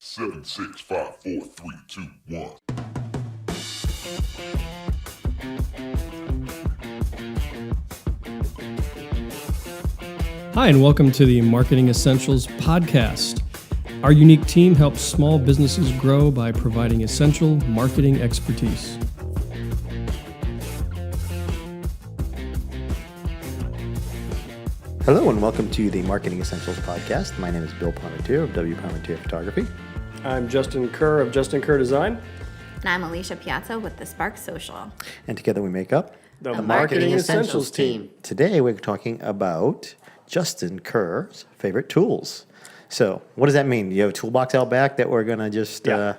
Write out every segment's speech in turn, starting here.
Seven, 6, 5, 4, 3, 2, 1. Hi, and welcome to the Marketing Essentials podcast. Our unique team helps small businesses grow by providing essential marketing expertise. Hello and welcome to the Marketing Essentials podcast. My name is Bill Palmentier of W. Palmentier Photography. I'm Justin Kerr of Justin Kerr Design. And I'm Alicia Piazza with the Spark Social. And together we make up The Marketing Essentials team. Today we're talking about Justin Kerr's favorite tools. So what does that mean? You have a toolbox out back that we're going to just... Yeah.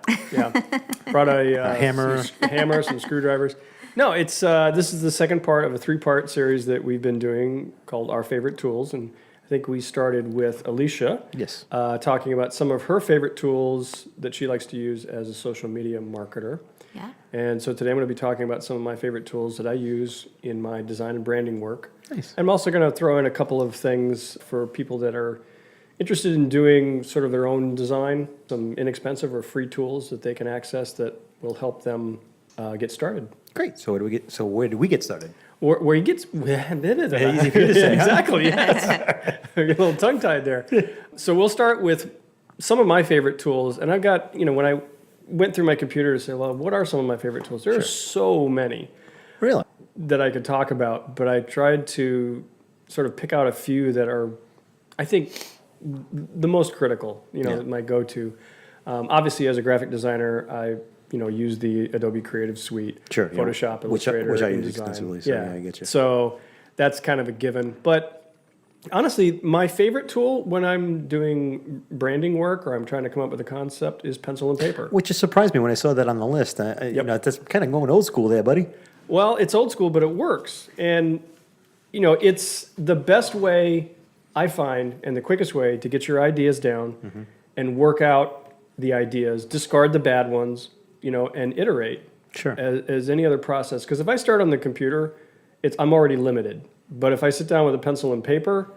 Brought a hammer. some screwdrivers. No, it's this is the second part of a three-part series that we've been doing called Our Favorite Tools. And I think we started with Alicia. Yes. Talking about some of her favorite tools that she likes to use as a social media marketer. Yeah. And so today I'm going to be talking about some of my favorite tools that I use in my design and branding work. Nice. I'm also going to throw in a couple of things for people that are interested in doing sort of their own design, some inexpensive or free tools that they can access that will help them get started. Great. So where do we get started? Where he gets Easy for you to say, huh? exactly. Yes, I get a little tongue tied there. So we'll start with some of my favorite tools, and I've got when I went through my computer to say, well, what are some of my favorite tools? There are so many Really? that I could talk about, but I tried to sort of pick out a few that are, I think, the most critical. My go-to. Obviously, as a graphic designer, I use the Adobe Creative Suite, Sure, yeah. Photoshop, Which Illustrator, I use InDesign. extensively, so yeah, I get you. So that's kind of a given. But honestly, my favorite tool when I'm doing branding work or I'm trying to come up with a concept is pencil and paper. Which just surprised me when I saw that on the list. That's kind of going old school there, buddy. Well, it's old school, but it works. And, it's the best way I find and the quickest way to get your ideas down and work out the ideas, discard the bad ones, and iterate. Sure. As any other process. Because if I start on the computer, I'm already limited. But if I sit down with a pencil and paper,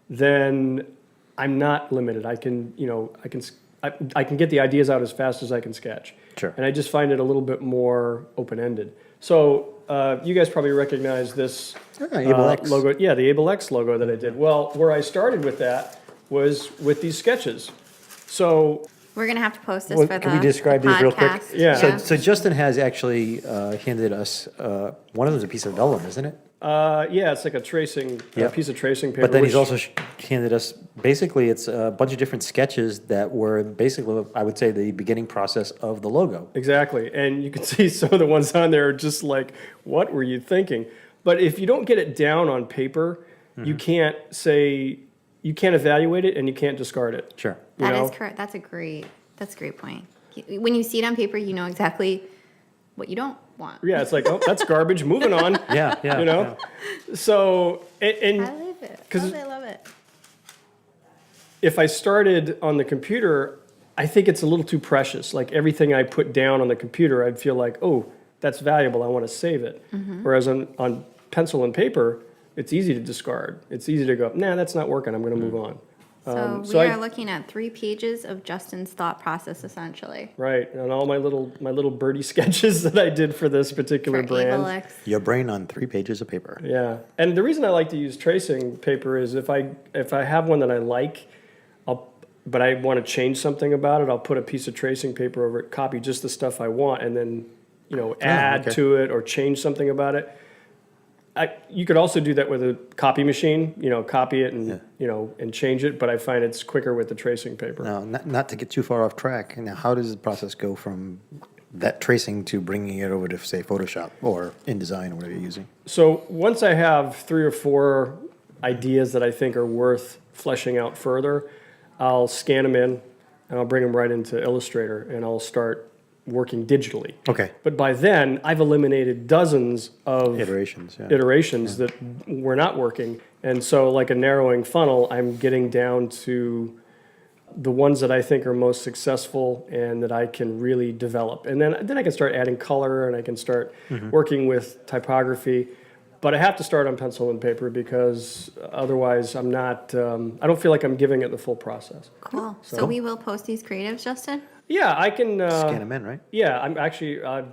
then I'm not limited. I can get the ideas out as fast as I can sketch. Sure. And I just find it a little bit more open-ended. So you guys probably recognize this AbleX. logo. Yeah, the AbleX logo that I did. Well, where I started with that was with these sketches. So We're going to have to post this Well, for the can we describe these real quick? Yeah. podcast. So Justin has actually handed us, one of them is a piece of vellum, isn't it? it's like a tracing, Yep. piece of tracing paper. But then he's which- also handed us, basically, it's a bunch of different sketches that were basically, I would say, the beginning process of the logo. Exactly. And you can see some of the ones on there are just like, what were you thinking? But if you don't get it down on paper, you can't evaluate it and you can't discard it. Sure. That is correct. That's a great point. When you see it on paper, you know exactly what you don't want. Yeah, it's like, oh, that's garbage. Moving on. Yeah. Yeah. So, I and love it. 'cause- Love it. if I started on the computer, I think it's a little too precious. Like everything I put down on the computer, I'd feel like, oh, that's valuable. I want to save it. Whereas on pencil and paper, it's easy to discard. It's easy to go, nah, that's not working. I'm going to move on. So so we I- are looking at 3 pages of Justin's thought process, essentially. Right, and all my little birdie sketches that I did for this particular For brand. AbleX. Your brain on 3 pages of paper. Yeah, and the reason I like to use tracing paper is if I have one that I like, but I want to change something about it, I'll put a piece of tracing paper over it, copy just the stuff I want, and then add okay. to it or change something about it. You could also do that with a copy machine, copy it and and change it. But I find it's quicker with the tracing paper. Now, not to get too far off track, now how does the process go from that tracing to bringing it over to, say, Photoshop or InDesign or whatever you're using? So once I have 3 or 4 ideas that I think are worth fleshing out further, I'll scan them in and I'll bring them right into Illustrator and I'll start working digitally. Okay. But by then, I've eliminated dozens of Iterations, that were not working. And so like a narrowing funnel, I'm getting down to the ones that I think are most successful and that I can really develop. And then I can start adding color and I can start working with typography. But I have to start on pencil and paper because otherwise I'm not, I don't feel like I'm giving it the full process. Cool. So we will post these creatives, Justin? Yeah, I can. Scan them in, right? Yeah, I'm actually. I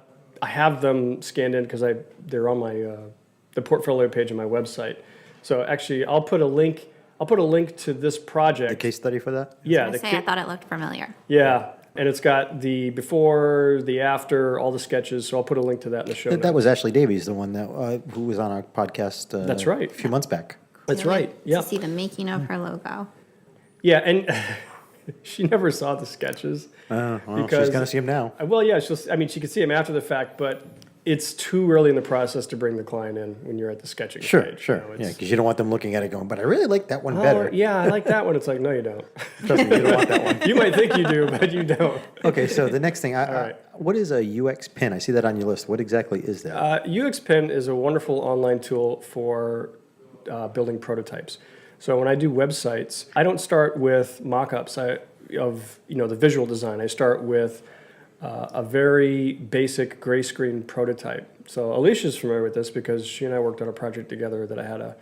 have them scanned in because they're on my the portfolio page on my website. So actually, I'll put a link. I'll put a link to this project. The case study for that? Yeah, I thought it looked familiar. yeah, and it's got the before, the after, all the sketches. So I'll put a link to that in the show. That notes. was Ashley Davies, the one that who was on our podcast. That's right. A few months back. That's Clearly, right. Yeah, To see the making of her logo. yeah, and she never saw the sketches. Well, Because- she's gonna see him now. Well, yeah, I mean, she could see them after the fact, but it's too early in the process to bring the client in when you're at the sketching Sure, stage. sure. You know, Yeah, it's- because you don't want them looking at it going, but I really like that one Oh, better. yeah, I like that one. It's like, no, you don't. Trust me, you don't want that one. You might think you do, but you don't. Okay, so the next thing, right. what is a UX pin? I see that on your list. What exactly is that? UXPen is a wonderful online tool for building prototypes. So when I do websites, I don't start with mock-ups of the visual design. I start with a very basic gray screen prototype. So Alicia's familiar with this because she and I worked on a project together that I had to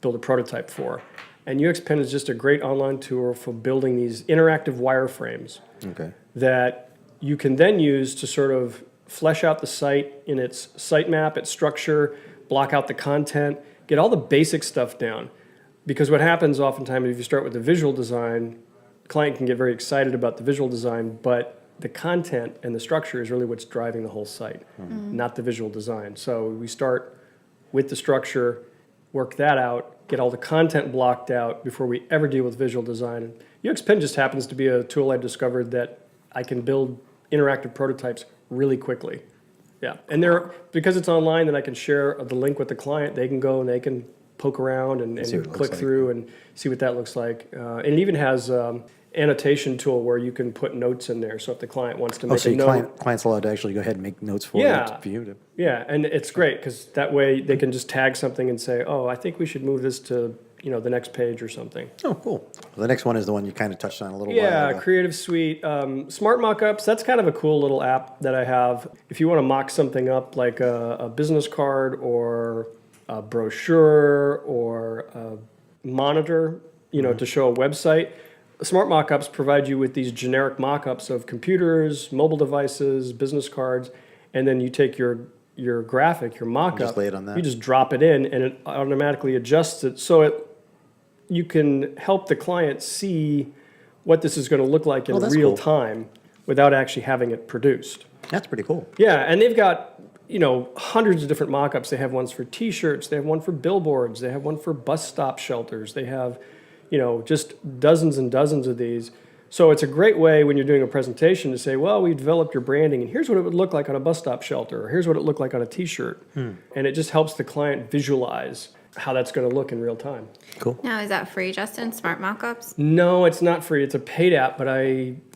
build a prototype for. And UXPen is just a great online tool for building these interactive wireframes Okay. that you can then use to sort of flesh out the site in its sitemap, its structure, block out the content, get all the basic stuff down. Because what happens oftentimes if you start with the visual design, the client can get very excited about the visual design, but the content and the structure is really what's driving the whole site, not the visual design. So we start with the structure, work that out, get all the content blocked out before we ever deal with visual design. And UXPen just happens to be a tool I discovered that I can build interactive prototypes really quickly. Yeah, and because it's online, then I can share the link with the client. They can go and they can poke around and See what it looks click like. through and see what that looks like. And it even has annotation tool where you can put notes in there. So if the client wants to Oh, make so a your note, client's allowed to actually go ahead and make notes for Yeah. you to. yeah, and it's great because that way they can just tag something and say, "Oh, I think we should move this to the next page or something." Oh, cool. Well, the next one is the one you kind of touched on a little while Yeah, ago. Creative Suite, Smart Mockups. That's kind of a cool little app that I have. If you want to mock something up like a business card or a brochure or a monitor, to show a website. Smart Mockups provide you with these generic mockups of computers, mobile devices, business cards, and then you take your graphic, your mockup. Just lay it on that. You just drop it in, and it automatically adjusts it so you can help the client see what this is going to look like in Oh, that's real cool. time without actually having it produced. That's pretty cool. Yeah, and they've got hundreds of different mock-ups. They have ones for T-shirts. They have one for billboards. They have one for bus stop shelters. They have, just dozens and dozens of these. So it's a great way when you're doing a presentation to say, well, we developed your branding, and here's what it would look like on a bus stop shelter, or here's what it looked like on a T-shirt. And it just helps the client visualize how that's going to look in real time. Cool. Now, is that free, Justin? Smart Mockups? No, it's not free. It's a paid app, but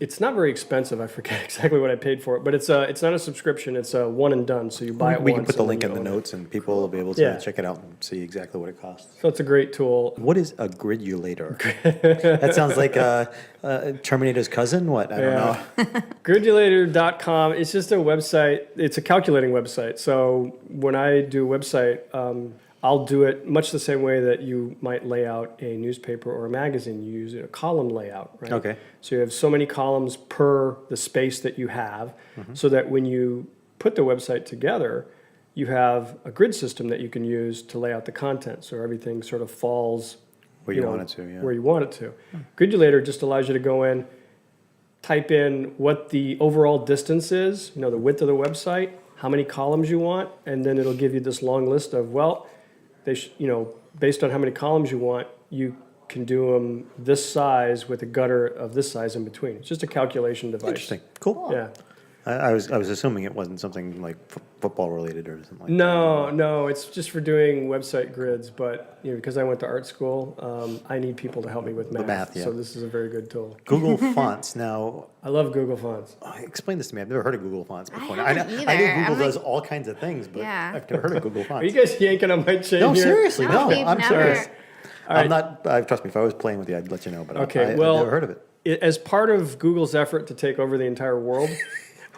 it's not very expensive. I forget exactly what I paid for it, but it's not a subscription. It's a one and done. So you buy it We once. can put the and then link you in the own it. notes and people will be able to Yeah. check it out and see exactly what it costs. So it's a great tool. What is a gridulator? That sounds like Terminator's cousin. What? I don't know. Gridulator.com. It's just a website. It's a calculating website. So when I do a website, I'll do it much the same way that you might lay out a newspaper or a magazine. You use a column layout, right? Okay. So you have so many columns per the space that you have, so that when you put the website together, you have a grid system that you can use to lay out the content. So everything sort of falls Where you want it to, yeah. where you want it to. Gridulator just allows you to go in, type in what the overall distance is, the width of the website, how many columns you want, and then it'll give you this long list of, based on how many columns you want, you can do them this size with a gutter of this size in between. It's just a calculation device. Interesting. Cool. Yeah. I was assuming it wasn't something like football related or something like that. No, it's just for doing website grids, but because I went to art school, I need people to help me with math. math, yeah. So this is a very good tool. Google Fonts. Now, I love Google Fonts. explain this to me. I've never heard of Google Fonts before. haven't know, either. I know I'm Google like- does all kinds of things, but Yeah. I've never heard of Google Are Fonts. you guys yanking on my chain No, here? seriously, no. we've I'm never- serious. All right. I'm not. Trust me. If I was playing with you, I'd let you know. But Okay, I've well, never heard of it. As part of Google's effort to take over the entire world,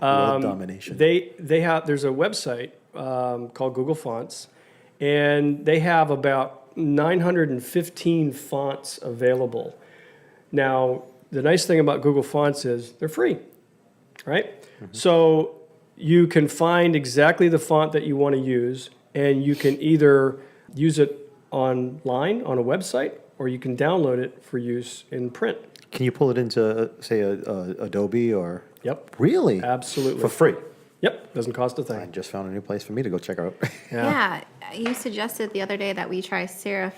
World domination. there's a website called Google Fonts, and they have about 915 fonts available. Now, the nice thing about Google Fonts is they're free. right? So you can find exactly the font that you want to use, and you can either use it online on a website, or you can download it for use in print. Can you pull it into, say, Adobe or? Yep, Really? absolutely. For free? Yep, doesn't cost a I thing. just found a new place for me to go check out. Yeah, you suggested the other day that we try serif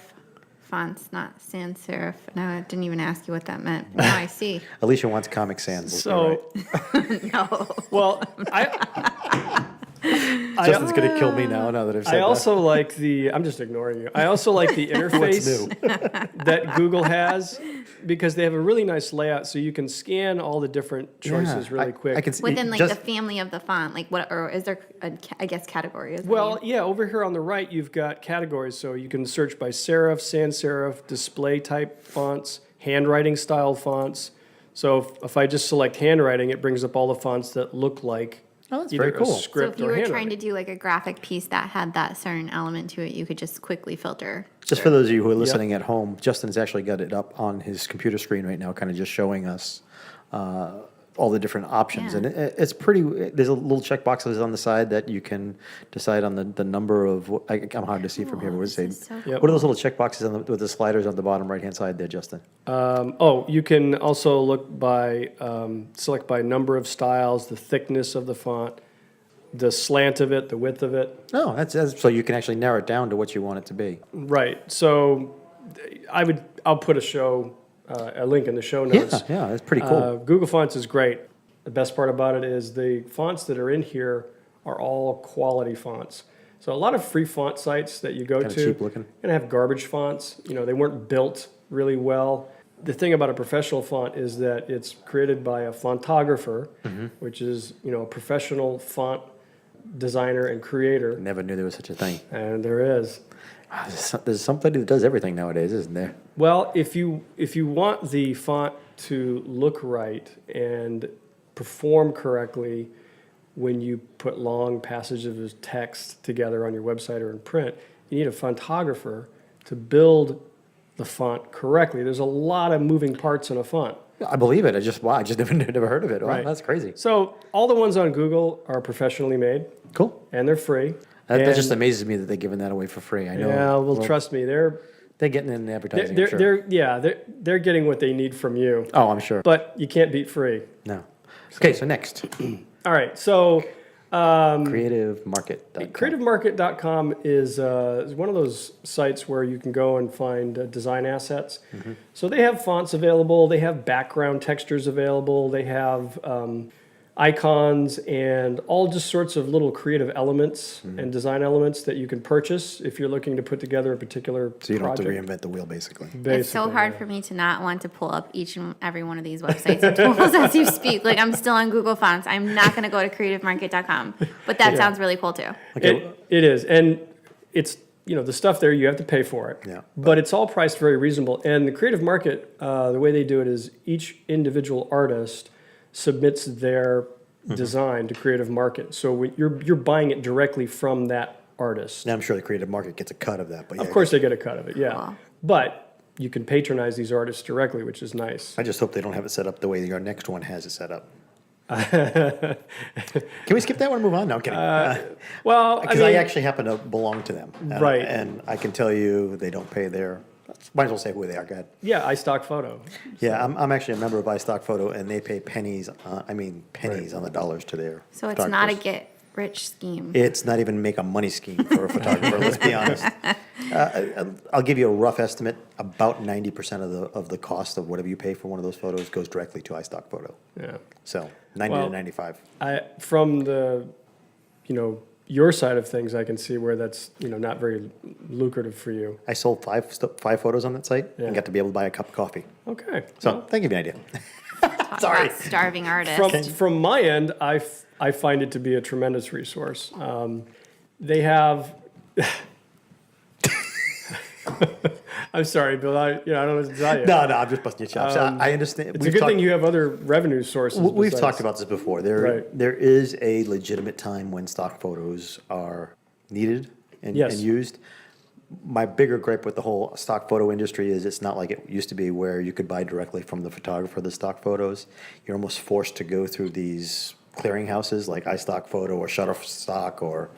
fonts, not sans serif. No, I didn't even ask you what that meant. Now I see. Alicia wants Comic Sans. So, No. well, Justin's going to kill me now that I've said I that. also like I'm just ignoring you. I also like the interface that Google has, because they have a really nice layout, so you can scan all the different choices really quick. I can see, Within like just, the family of the font, like what, or is there, I guess, categories? Well, yeah, over here on the right, you've got categories. So you can search by serif, sans serif, display type fonts, handwriting style fonts. So if I just select handwriting, it brings up all the fonts that look like Oh, that's either very cool. a So So script if you or were trying handwriting. to do like a graphic piece that had that certain element to it, you could just quickly filter. just for those of you who are listening at home, Justin's actually got it up on his computer screen right now, kind of just showing us all the different options. Yeah. And it's pretty, there's a little check boxes on the side that you can decide on the number of, I'm hard to see from here, but what does it This is say? so Yep. What are those little check boxes with the sliders on the bottom right-hand side there, Justin? You can also look by, select by number of styles, the thickness of the font, the slant of it, the width of it. Oh, that's so you can actually narrow it down to what you want it to be. Right. So I'll put a link in the show notes. Yeah, that's pretty cool. Google Fonts is great. The best part about it is the fonts that are in here are all quality fonts. So a lot of free font sites that you go Kinda to cheap looking. and have garbage fonts. They weren't built really well. The thing about a professional font is that it's created by a fontographer, Mm-hmm. which is a professional font designer and creator. Never knew there was such a thing. And there is. There's somebody that does everything nowadays, isn't there? Well, if you want the font to look right and perform correctly when you put long passages of text together on your website or in print, you need a fontographer to build the font correctly. There's a lot of moving parts in a font. I believe it. I just never heard of it. Wow, Right. that's crazy. So all the ones on Google are professionally made Cool. and they're free. That And- just amazes me that they're giving that away for free. I know. Yeah, well, trust me, they're getting in advertising. I'm sure. they're getting what they need from you. Oh, I'm sure. But you can't beat free. No. Okay, so next, All right, so creativemarket.com. creativemarket.com is one of those sites where you can go and find design assets. So they have fonts available, they have background textures available, they have icons and all just sorts of little creative elements and design elements that you can purchase if you're looking to put together a particular So you don't have to project. reinvent the wheel, basically. It's so Basically, hard yeah. for me to not want to pull up each and every one of these websites and tools as you speak. Like I'm still on Google Fonts. I'm not going to go to creativemarket.com, but that sounds really cool too. Okay. It is, and it's the stuff there you have to pay for it. Yeah. But it's all priced very reasonable. And the Creative Market, the way they do it is each individual artist submits their design to Creative Market. So when you're buying it directly from that artist. Now, I'm sure the creative market gets a cut of that, but yeah, Of course, they get a cut of it. Yeah, Cool. but you can patronize these artists directly, which is nice. I just hope they don't have it set up the way your next one has it set up. Can we skip that one and move on? No, I'm kidding. Well, Because I actually happen to belong to them. Right. And I can tell you they don't pay their, might as well say who they are. Go ahead. yeah, iStock Photo. Yeah, I'm actually a member of iStock Photo, and they pay pennies, pennies on the dollars to their So it's not a photographers. get rich scheme. It's not even make a money scheme for a photographer, let's be honest. I'll give you a rough estimate. About 90% of the cost of whatever you pay for one of those photos goes directly to iStock Photo. Yeah. So 90 Well, to 95. From the, your side of things, I can see where that's, not very lucrative for you. I sold five photos on that site Yeah. and got to be able to buy a cup of coffee. Okay. So that give you an idea. Talk sorry. about starving artist. From my end, I find it to be a tremendous resource. They have. I'm sorry, Bill. I don't know what to tell you. No, I'm just busting your chops. I understand. It's a good thing you have other revenue sources. We've besides- talked about this before. Right. There is a legitimate time when stock photos are needed and Yes. used. my bigger gripe with the whole stock photo industry is it's not like it used to be where you could buy directly from the photographer the stock photos. You're almost forced to go through these clearinghouses like iStock Photo or Shutterstock or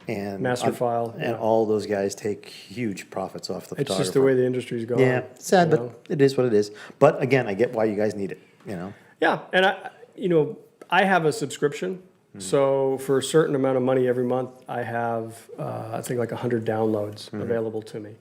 Masterfile, and yeah. all those guys take huge profits off the It's photographer. just the way the industry's going. Yeah, sad, you but know? it is what it is. But again, I get why you guys need it. You know, Yeah, and I have a subscription. So for a certain amount of money every month, I have, I think like 100 downloads available to me.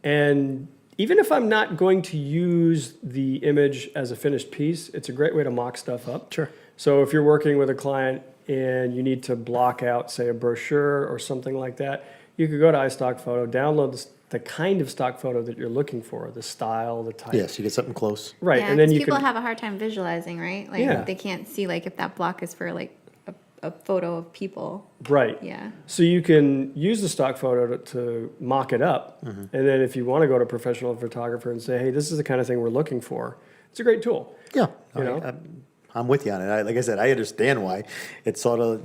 And even if I'm not going to use the image as a finished piece, it's a great way to mock stuff up. Sure. So if you're working with a client and you need to block out, say, a brochure or something like that, you could go to iStock Photo, download the kind of stock photo that you're looking for, the style, the type. yes, you get something close. Right, Yeah, and then 'cause you people can, have a hard time visualizing, right? Like Yeah. they can't see like if that block is for like a photo of people. right. Yeah. So you can use the stock photo to mock it up, and then if you want to go to a professional photographer and say, "Hey, this is the kind of thing we're looking for," it's a great tool. Yeah, You know? I'm with you on it. Like I said, I understand why. It's sort of,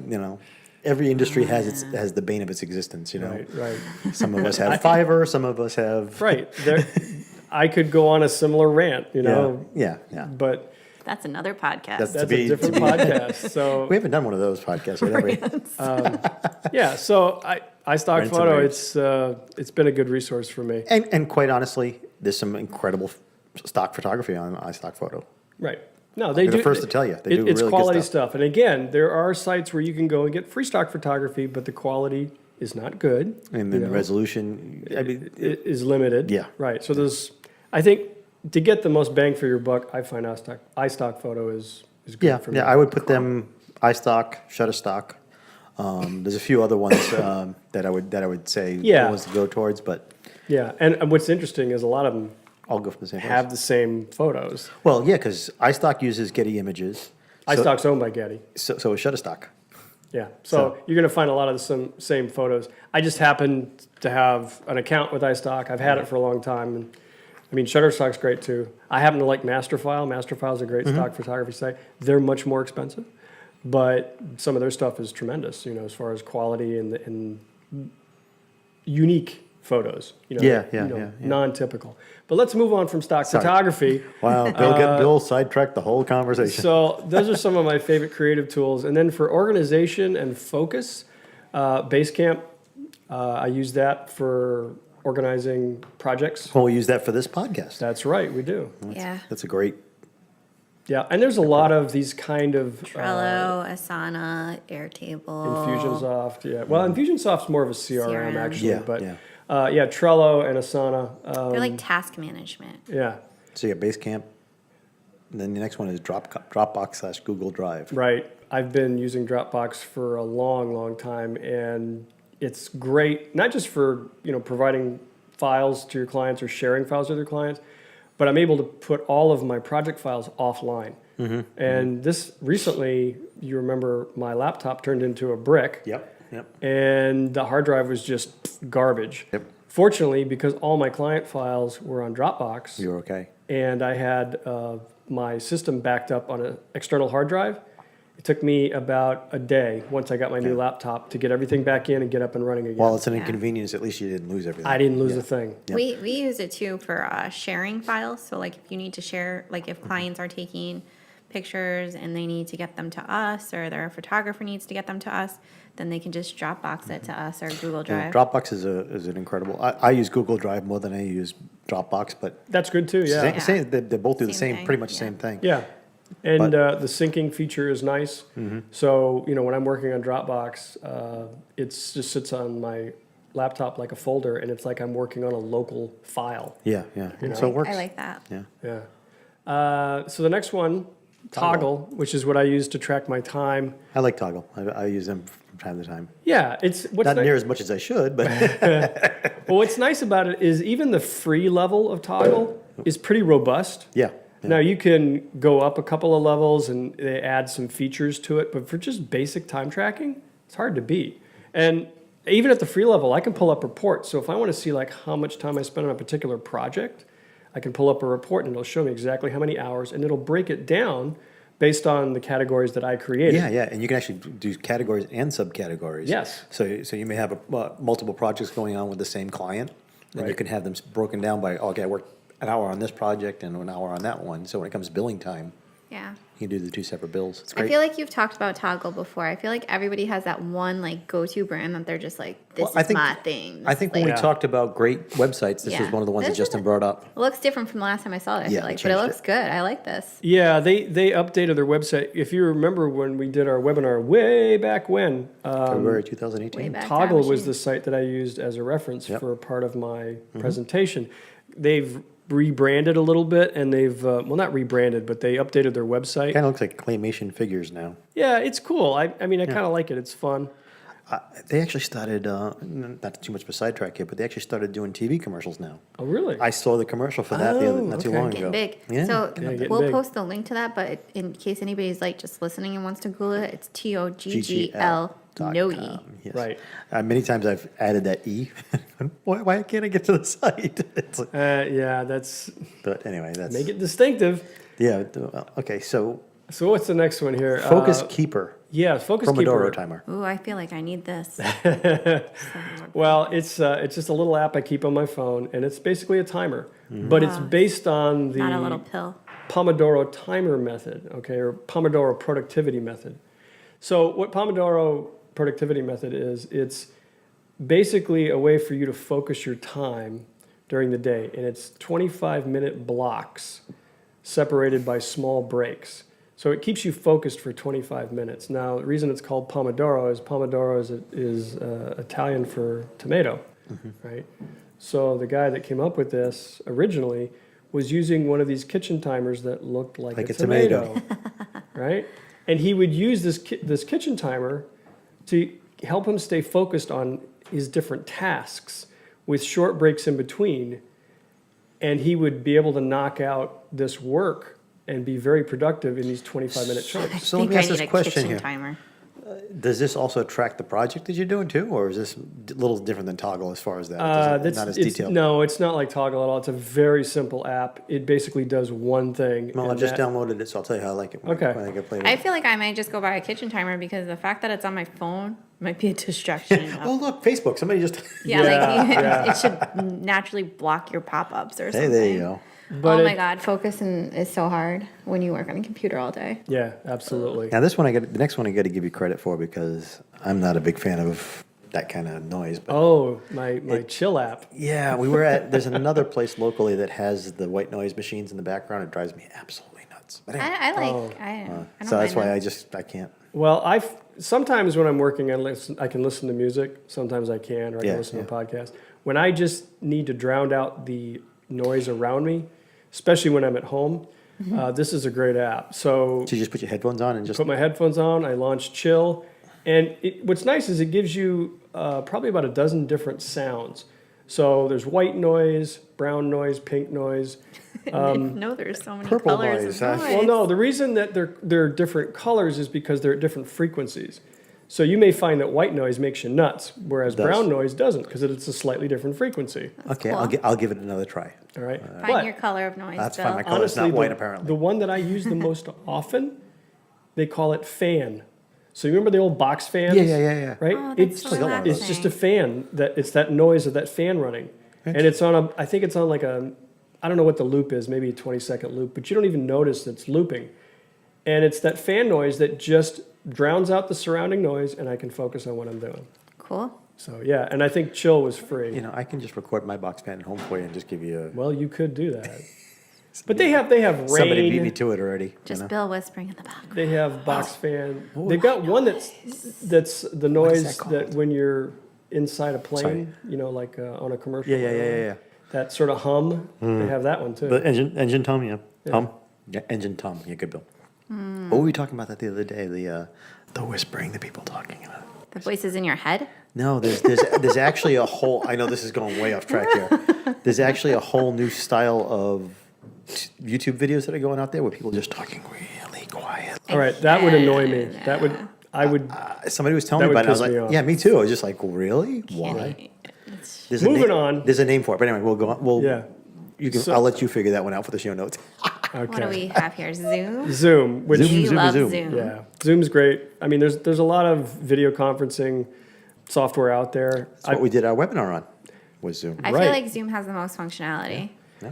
every industry has the bane of its existence. Right, right, Some of us have Fiverr, some of us have right. There, I could go on a similar rant, yeah. but That's another podcast. That's- that's To be- a different to be- podcast. So We haven't done one of those podcasts yet, have we? yeah, so iStock Rants and Photo, raves. it's been a good resource for me. And quite honestly, there's some incredible stock photography on iStock Photo. Right. No, they They're do. the first to tell you. They do It's really good quality stuff. stuff. And again, there are sites where you can go and get free stock photography, but the quality is not good. And then the resolution, I mean, It is limited. Yeah. Right. So I think to get the most bang for your buck, I find iStock Photo is good yeah, for me. yeah, I would put them iStock, Shutterstock. There's a few other ones that I would say Yeah. ones to go towards, but Yeah. And what's interesting is a lot of them I'll go for the same place. have the same photos. Well, yeah, because iStock uses Getty Images. So, iStock's owned by Getty. so is Shutterstock. Yeah, so So- you're going to find a lot of the same photos. I just happen to have an account with iStock. I've had it for a long time, and I mean Shutterstock's great too. I happen to like Masterfile. Masterfile's a great stock photography site. They're much more expensive, but some of their stuff is tremendous. As far as quality and unique photos. Yeah, yeah. non-typical. But let's move on from stock Sorry. photography. Wow, Bill sidetracked the whole conversation. So those are some of my favorite creative tools. And then for organization and focus, Basecamp, I use that for organizing projects. Well, we use that for this podcast. That's right, we do. Yeah. That's a great. Yeah, and there's a lot of these kind of Trello, Asana, Airtable. Infusionsoft. Yeah, well, Infusionsoft's more of a CRM, CRM. actually, Yeah, but yeah. Trello and Asana. They're like task management. Yeah, So you got Basecamp. And then the next one is Dropbox / Google Drive. right. I've been using Dropbox for a long, long time, and it's great, not just for providing files to your clients or sharing files with your clients, but I'm able to put all of my project files offline. And this recently, you remember my laptop turned into a brick, Yep. and the hard drive was just garbage. Yep. Fortunately, because all my client files were on Dropbox, You're okay. and I had my system backed up on an external hard drive. It took me about a day once I got my new laptop to get everything back in and get up and running again. While it's an Yeah. inconvenience, at least you didn't lose everything. I didn't lose Yeah. a thing. Yep. We use it too for sharing files. So like if you need to share, like if clients are taking pictures and they need to get them to us, or their photographer needs to get them to us, then they can just Dropbox it to us or Google Yeah, Drive. Dropbox is an incredible. I use Google Drive more than I use Dropbox, but That's good too, yeah. same, same, they're both do the Same same, thing, pretty much the yeah. same thing. Yeah. And But- the syncing feature is nice. So, when I'm working on Dropbox, it just sits on my laptop like a folder, and it's like I'm working on a local file. Yeah. So it works. I like that. Yeah. Yeah. So the next one, Toggle, which is what I use to track my time. I like Toggle. I use them from time to time. Yeah, it's what's Not ni- near as much as I should, but well, what's nice about it is even the free level of Toggle is pretty robust. yeah. Now you can go up a couple of levels and they add some features to it, but for just basic time tracking, it's hard to beat. And even at the free level, I can pull up reports. So if I want to see like how much time I spent on a particular project, I can pull up a report and it'll show me exactly how many hours, and it'll break it down based on the categories that I created. Yeah, and you can actually do categories and subcategories. Yes. So you may have multiple projects going on with the same client, and you Right. can have them broken down by, okay, I worked an hour on this project and an hour on that one. So when it comes to billing time, Yeah. you can do the two separate bills. It's I great. feel like you've talked about Toggle before. I feel like everybody has that one like go-to brand that they're just like, this I is think- my thing. I think when we Yeah. talked about great websites, this was Yeah. one of the ones that This is Justin a- brought up. It looks different from the last time I saw it, I Yeah, feel they like, but it changed looks it. good. I like this. Yeah, they updated their website. If you remember when we did our webinar way back when, February Way 2018. back. Toggle Time was machine. the site that I used as a reference Yep. for part of my presentation. They've rebranded a little bit, and they've well, not rebranded, but they updated their website. Kind of looks like claymation figures now. Yeah, it's cool. I mean, I kind of like it. It's fun. They actually started, not too much of a sidetrack here, but they actually started doing TV commercials now. Oh, really? I saw the commercial for that not too okay. long Getting ago. big. Yeah. So getting we'll big. post the link to that, but in case anybody's like just listening and wants to Google it, it's TOGGL no E. GGL.com, yes. Right. Many times I've added that E. why can't I get to the site? It's like, Yeah, that's but anyway, that's make it distinctive. yeah. Okay, so So what's the next one here? Focus Keeper, Yeah, Focus Pomodoro Keeper. timer. Ooh, I feel like I need this. Well, it's just a little app I keep on my phone, and it's basically a timer, but it's based on the Not a little pill. Pomodoro timer method, okay, or Pomodoro productivity method. So what Pomodoro productivity method is, it's basically a way for you to focus your time during the day, and it's 25-minute blocks separated by small breaks. So it keeps you focused for 25 minutes. Now, the reason it's called Pomodoro is Italian for tomato, right? So the guy that came up with this originally was using one of these kitchen timers that looked like a tomato, right? And he would use this kitchen timer to help him stay focused on his different tasks with short breaks in between. And he would be able to knock out this work and be very productive in these 25-minute chunks. So let I me ask need this a question kitchen here. timer. Does this also track the project that you're doing too, or is this a little different than Toggle as far as that? Not as detailed. No, it's not like Toggle at all. It's a very simple app. It basically does one thing. Well, I and just that- downloaded it, so I'll tell you how I like it. Okay. When I get played I with it. feel like I might just go buy a kitchen timer because the fact that it's on my phone might be a distraction enough. Oh, look, Facebook. Somebody just. Yeah, Yeah, like yeah. it should naturally block your pop-ups or Hey, something. there you go. But oh my it- god, focusing is so hard when you work on a computer all day. Yeah, absolutely. Now, this one the next one I got to give you credit for because I'm not a big fan of that kind of noise. But Oh, my chill app. yeah, there's another place locally that has the white noise machines in the background. It drives me absolutely nuts. But anyway, I like. Oh. I don't so that's mind why them. I can't. Well, sometimes when I'm working, I can listen to music. Sometimes I can, or I Yeah, can listen to yeah. a podcast. When I just need to drown out the noise around me, especially when I'm at home, this is a great app. So So you just put your headphones on and just. put my headphones on, I launch Chill, and what's nice is it gives you probably about a dozen different sounds. So there's white noise, brown noise, pink noise. no, there's so many purple colors noise, of huh? noise. Well, no, the reason that they're different colors is because they're at different frequencies. So you may find that white noise makes you nuts, whereas It does. brown noise doesn't, because it's a slightly different frequency. Okay, cool. I'll give it another try. All right. Find your color of noise. That's Bill. fine, my color- Color's not white, apparently. The one that I use the most often, they call it fan. So you remember the old box fans? Yeah. Right? Oh, that's so it's just a relaxing. fan it's that noise of that fan running. And it's on I think it's on like I don't know what the loop is, maybe a 20-second loop, but you don't even notice it's looping. And it's that fan noise that just drowns out the surrounding noise, and I can focus on what I'm doing. Cool. So yeah, and I think Chill was free. You know, I can just record my box fan at home for you and just give you a. Well, you could do that. But they have rain. Somebody beat me to it already. Just you know? Bill whispering in the background. They have box fan. They've got one that's the noise that called? that when you're inside a plane, Sorry. you know, like on a commercial. Yeah. That sort of hum. They have that one too. The engine tom, yeah. Hum? Yeah, engine tom. Yeah, good, Bill. What were we talking about that the other day? The whispering, the people talking about it. The voices in your head. No, there's actually a whole. I know this is going way off track here. There's actually a whole new style of YouTube videos that are going out there where people are just talking really quiet. All right, that would annoy me. I would. Somebody was telling That me would about it. I was piss me like, off. yeah, me too. I was just like, really? Why? Can't- There's Moving a on. There's a name for it, but anyway, we'll go on. Yeah. You can. So- I'll let you figure that one out for the show notes. What do Okay. we have here? Zoom? Zoom, which Zoom, We Zoom, love Zoom. Zoom. yeah, Zoom's great. I mean, there's a lot of video conferencing software out there. That's what we did our webinar on, was Zoom. I Right. feel like Zoom has the most functionality. Yeah.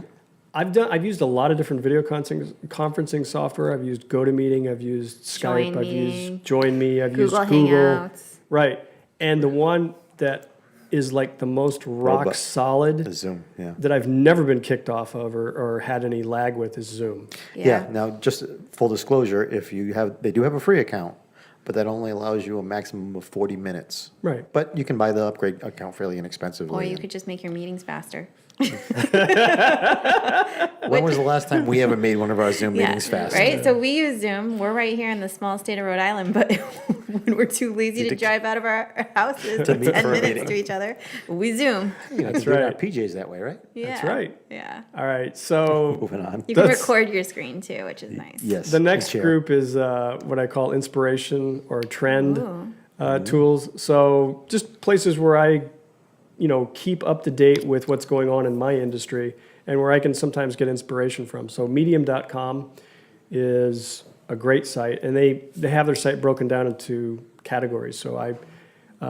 I've used a lot of different video conferencing software. I've used GoToMeeting, I've used Skype, Join I've Meeting, used Join Me, I've Google used Google. Hangouts. Right. And the one that is like the most rock Robust. solid The Zoom, yeah. that I've never been kicked off of or had any lag with is Zoom. Yeah, now, just full disclosure, if you have, they do have a free account, but that only allows you a maximum of 40 minutes. Right. But you can buy the upgrade account fairly inexpensively. Or you could just make your meetings faster. When was the last time we ever made one of our Zoom Yeah, meetings fast? right? So we use Zoom. We're right here in the small state of Rhode Island, but when we're too lazy to to- drive out of our houses To meet 10 for a minutes meeting. to each other, we Zoom. You know, That's do it on right. PJs that way, right? Yeah. right. Yeah. All right. So Moving on. You can That's- record your screen too, which is nice. Yes. the next share. group is what I call inspiration or trend Ooh. tools. So just places where I, keep up to date with what's going on in my industry and where I can sometimes get inspiration from. So medium.com is a great site, and they have their site broken down into categories. So I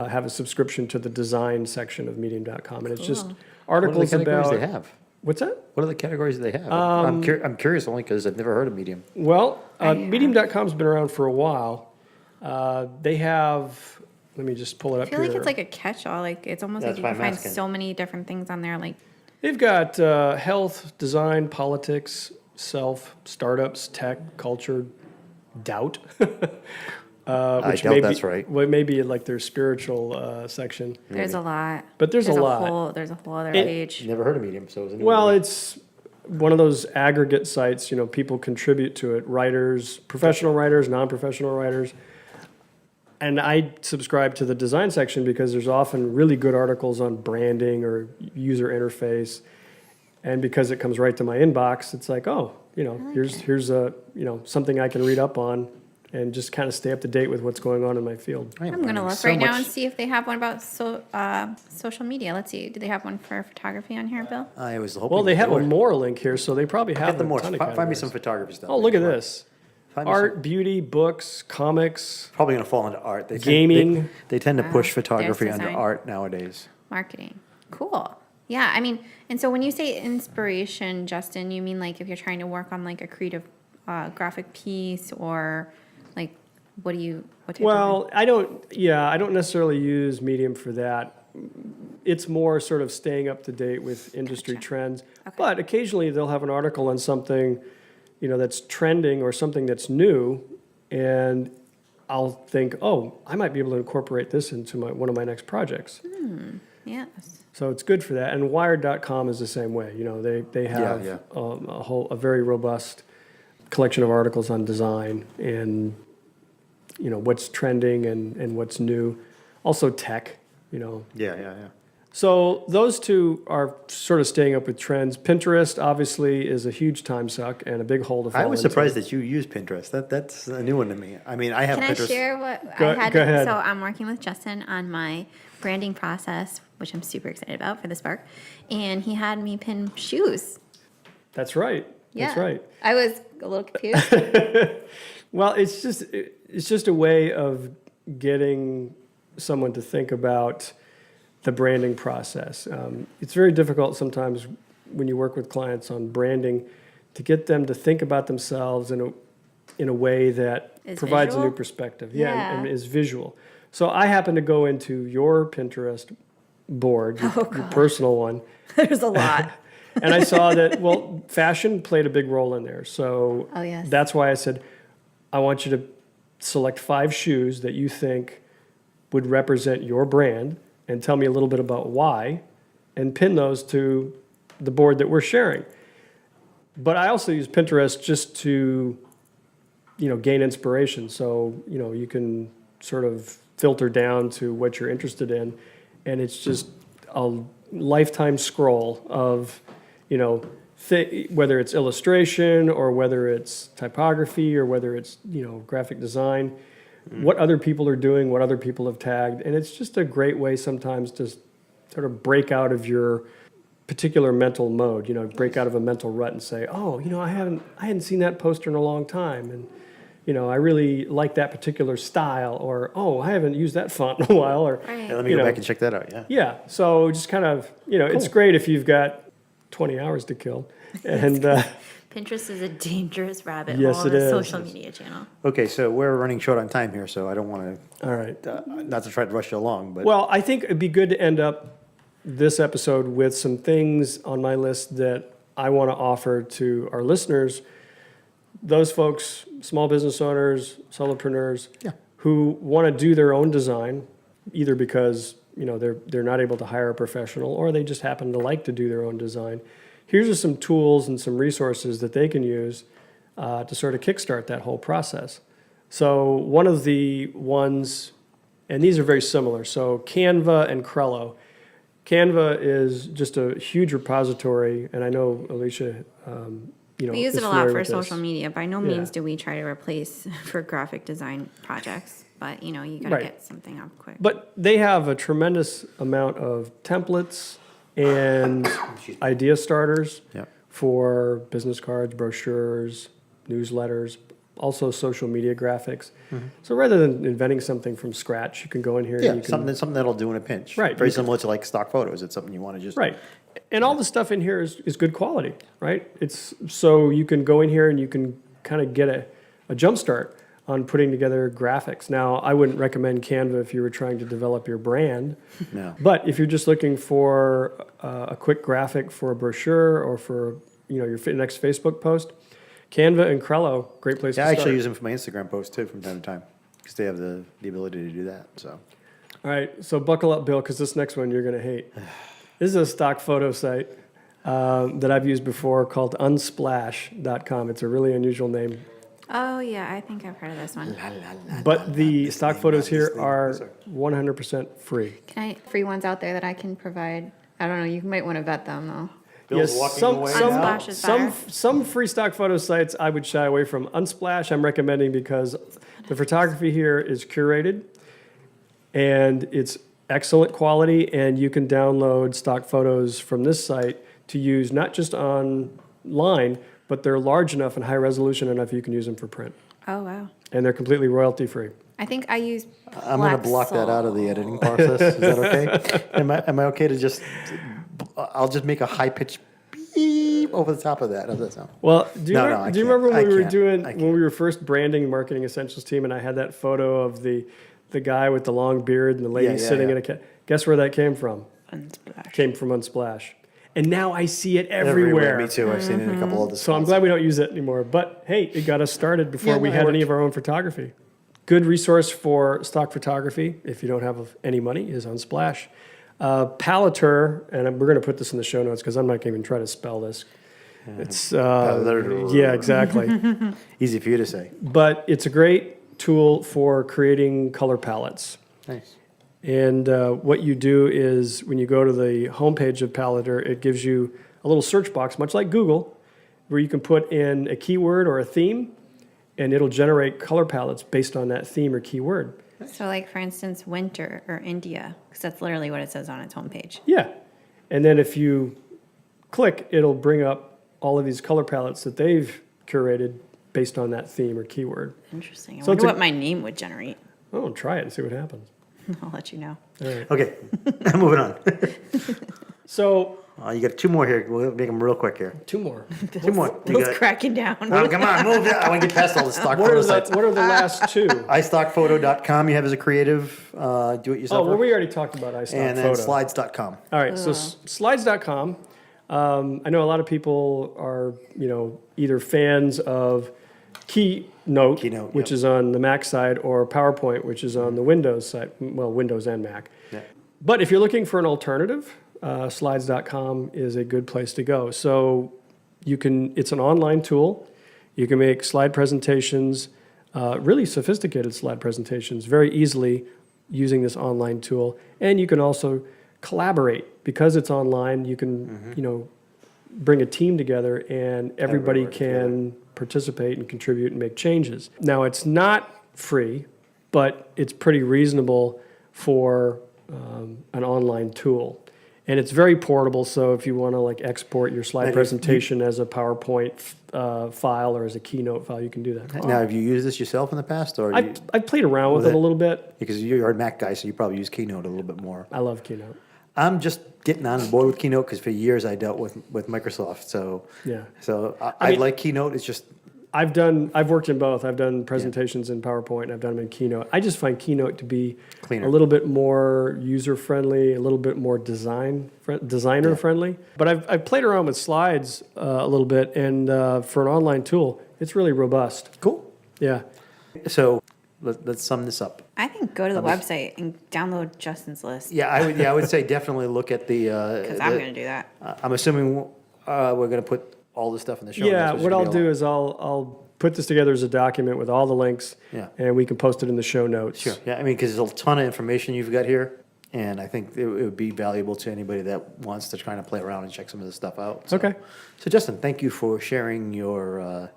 have a subscription to the design section of medium.com, and it's just Cool. What are the articles categories about they have? what's that? What are the categories they have? I'm curious only because I've never heard of Medium. Well, medium.com's been around for a while. They have, let me just pull it I up feel here. like it's like a catch-all. Like it's almost That's like you why can I'm find asking. so many different things on there. Like They've got health, design, politics, self, startups, tech, culture, doubt. I which doubt may that's be, right. Well, maybe like their spiritual section. there's a lot. But there's a lot. There's a whole other It- page. Never heard of Medium, so it was a new Well, one. it's one of those aggregate sites, people contribute to it, writers, professional writers, non-professional writers. And I subscribe to the design section because there's often really good articles on branding or user interface. And because it comes right to my inbox, it's like, oh, here's a, something I can read up on and just kind of stay up to date with what's going on in my field. I am I'm gonna learning look so right now much. and see if they have one about social media. Let's see. Do they have one for photography on here, Bill? I was hoping. Well, they have a would. more link here, so they probably have Get the a more. ton of Find me categories. some photography stuff. Oh, look at Come on. this. Find me some- Art, beauty, books, comics. Probably going to fall into art. They Gaming. They tend to Wow. push There's photography under design. art nowadays. Marketing. Cool. Yeah, I mean, and so when you say inspiration, Justin, you mean like if you're trying to work on like a creative graphic piece or like what type Well, I don't necessarily use Medium for that. It's more sort of staying up to date with industry Gotcha. trends. Okay. But occasionally they'll have an article on something, that's trending or something that's new, and I'll think, oh, I might be able to incorporate this into one of my next projects. yes. So it's good for that. And Wired.com is the same way. They have yeah. a very robust collection of articles on design and what's trending and what's new. Also tech. Yeah. So those two are sort of staying up with trends. Pinterest obviously is a huge time suck and a big hole to fall I was into. surprised that you use Pinterest. That's a new one to me. I mean, I have Can I Pinterest. share what Go- I had? go ahead. So I'm working with Justin on my branding process, which I'm super excited about for the Spark. And he had me pin shoes. That's right. Yeah. That's right. I was a little confused. Well, it's just a way of getting someone to think about the branding process. It's very difficult sometimes when you work with clients on branding to get them to think about themselves in a way that Is provides a new visual? perspective. Yeah. And is visual. So I happen to go into your Pinterest board, Oh, your personal one, There's a lot. and I saw that, well, fashion played a big role in there. So Oh, yes. that's why I said, I want you to select 5 shoes that you think would represent your brand and tell me a little bit about why and pin those to the board that we're sharing. But I also use Pinterest just to, gain inspiration. So, you can sort of filter down to what you're interested in. And it's just a lifetime scroll of, whether it's illustration or whether it's typography or whether it's, graphic design, what other people are doing, what other people have tagged. And it's just a great way sometimes to sort of break out of your particular mental mode, break out of a mental rut and say, oh, I hadn't seen that poster in a long time. And, I really like that particular style, or, oh, I haven't used that font in a while, or, Right. Yeah, let me You go know. back and check that out, yeah. yeah. So just kind of, it's great if you've got 20 hours to kill. And, Pinterest is a dangerous rabbit Yes, hole it of a is. social media channel. Okay, so we're running short on time here, so I don't want all right. to, not to try to rush you along, but. Well, I think it'd be good to end up this episode with some things on my list that I want to offer to our listeners, those folks, small business owners, solopreneurs, Yeah. who want to do their own design, either because they're not able to hire a professional, or they just happen to like to do their own design. Here's just some tools and some resources that they can use to sort of kickstart that whole process. So one of the ones, and these are very similar, so Canva and Trello. Canva is just a huge repository, and I know Alicia, We use is it a lot familiar for with this. social media. By no Yeah. means do we try to replace for graphic design projects, but you gotta Right. get something up quick. But they have a tremendous amount of templates and idea starters Yeah. for business cards, brochures, newsletters, also social media graphics. So rather than inventing something from scratch, you can go in here Yeah, and you can something that'll do in a pinch. Right, Very you can- similar to like stock photos. It's something you want to just. right. And all the stuff in here is good quality, right? It's so you can go in here and you can kind of get a jump start on putting together graphics. Now, I wouldn't recommend Canva if you were trying to develop your brand. No. But if you're just looking for a quick graphic for a brochure or for your next Facebook post, Canva and Trello, great place Yeah, to I start. actually use them for my Instagram posts too from time to time because they have the ability to do that. So. All right, so buckle up, Bill, because this next one you're going to hate. This is a stock photo site that I've used before called unsplash.com. It's a really unusual name. Oh, yeah, I think I've heard of this one. But the stock thing, photos not here this thing. are Sorry. 100% free. Can I, free ones out there that I can provide? I don't know, you might want to vet them though. Bill's walking away some, now. Unsplash is some, better. some free stock photo sites I would shy away from. Unsplash I'm recommending because the photography here is curated and it's excellent quality, and you can download stock photos from this site to use not just online, but they're large enough and high resolution enough you can use them for print. Oh, wow. And they're completely royalty free. I think I use I'm going to block that out of the editing process. Is that okay? Am I okay to just? I'll just make a high pitched beep over the top of that. How's that sound? Well, do you, No, remember, I do you can't. remember I when we were can't. doing I when we were first branding Marketing Essentials team, and I had that photo of the guy with the long beard and the lady Yeah, yeah, sitting yeah. in a guess where that came from? Unsplash. Came from Unsplash. And now I see it everywhere. Me too. I've seen it in a couple of the. So I'm glad we don't use it anymore. But hey, it got us started before Yeah, we no, it had any worked. of our own photography. Good resource for stock photography, if you don't have any money, is Unsplash. Paleter, and we're going to put this in the show notes because I'm not going to even try to spell this. It's Paleter. yeah, exactly. Easy for you to say. But it's a great tool for creating color palettes. Nice. And what you do is when you go to the homepage of Paleter, it gives you a little search box, much like Google, where you can put in a keyword or a theme, and it'll generate color palettes based on that theme or keyword. So like, for instance, winter or India, because that's literally what it says on its homepage. Yeah. And then if you click, it'll bring up all of these color palettes that they've curated based on that theme or keyword. Interesting. I So wonder it's a- what my name would generate. Oh, try it and see what happens. I'll let you know. Okay, moving on. So, You got two more here. We'll make them real quick here. two more. Two more. You Bill's got, cracking down. oh, come on, move it. I want to get past all the stock What photo are the, sites. what are the last two? iStockphoto.com you have as a creative Oh, do-it-yourself. well, we already talked about iStock and then Photo. slides.com. All right, so slides.com. I know a lot of people are, either fans of Keynote, Keynote, which yep. is on the Mac side, or PowerPoint, which is on the Windows side. Well, Windows and Mac. Yeah. But if you're looking for an alternative, slides.com is a good place to go. So it's an online tool. You can make slide presentations, really sophisticated slide presentations, very easily using this online tool. And you can also collaborate. Because it's online, you can, bring a team together and everybody work can participate and contribute and make changes. Now, it's not free, but it's pretty reasonable for an online tool. And it's very portable, so if you want to like export your Now, slide you- presentation as a PowerPoint file or as a Keynote file, you can do that. Now, have you used this yourself in the past, or I've played around with Was it a it- little bit. because you're a Mac guy, so you probably use Keynote a little bit more? I love Keynote. I'm just getting on board with Keynote because for years I dealt with Microsoft. So Yeah. I mean- like Keynote. It's just I've worked in both. I've done presentations in PowerPoint and I've done them in Keynote. I just find Keynote to be Cleaner. a little bit more user friendly, a little bit more designer friendly. But I've played around with slides a little bit, and for an online tool, it's really robust. cool. Yeah. So let's sum this up. I think go to the website and download Justin's list. Yeah, I would say definitely look at the. Because I'm going to do that. I'm assuming we're going to put all this stuff in the show. Yeah. notes, which What should I'll be a do lot. is I'll put this together as a document with all the links, Yeah. and we can post it in the show notes. Sure. Yeah, I mean, because there's a ton of information you've got here, and I think it would be valuable to anybody that wants to try to play around and check some of this stuff out. So, Okay. So Justin, thank you for sharing your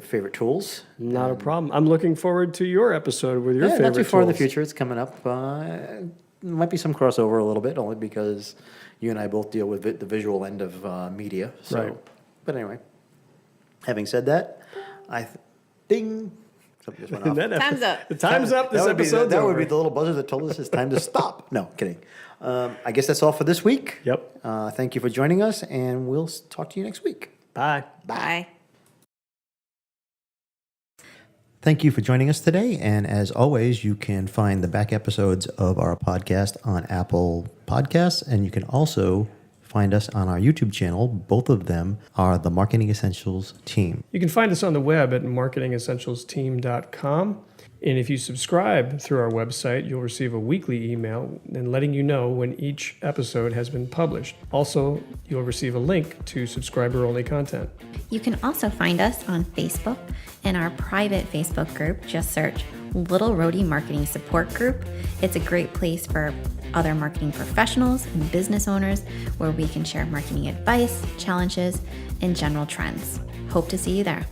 favorite tools. Not a problem. I'm looking forward to your episode with your Yeah, favorite not too far in the tools. future. It's coming up. Might be some crossover a little bit, only because you and I both deal with the visual end of media. So, Right. But anyway, having said that, ding. Something just went off. That Time's up. The time's up. This That would be episode's that would over. be the little buzzer that told us it's time to stop. No, kidding. I guess that's all for this week. Yep. Thank you for joining us, and we'll talk to you next week. Bye. Bye. Thank you for joining us today. And as always, you can find the back episodes of our podcast on Apple Podcasts, and you can also find us on our YouTube channel. Both of them are the Marketing Essentials team. You can find us on the web at marketingessentialsteam.com. And if you subscribe through our website, you'll receive a weekly email and letting you know when each episode has been published. Also, you'll receive a link to subscriber-only content. You can also find us on Facebook in our private Facebook group. Just search Little Roadie Marketing Support Group. It's a great place for other marketing professionals and business owners where we can share marketing advice, challenges, and general trends. Hope to see you there.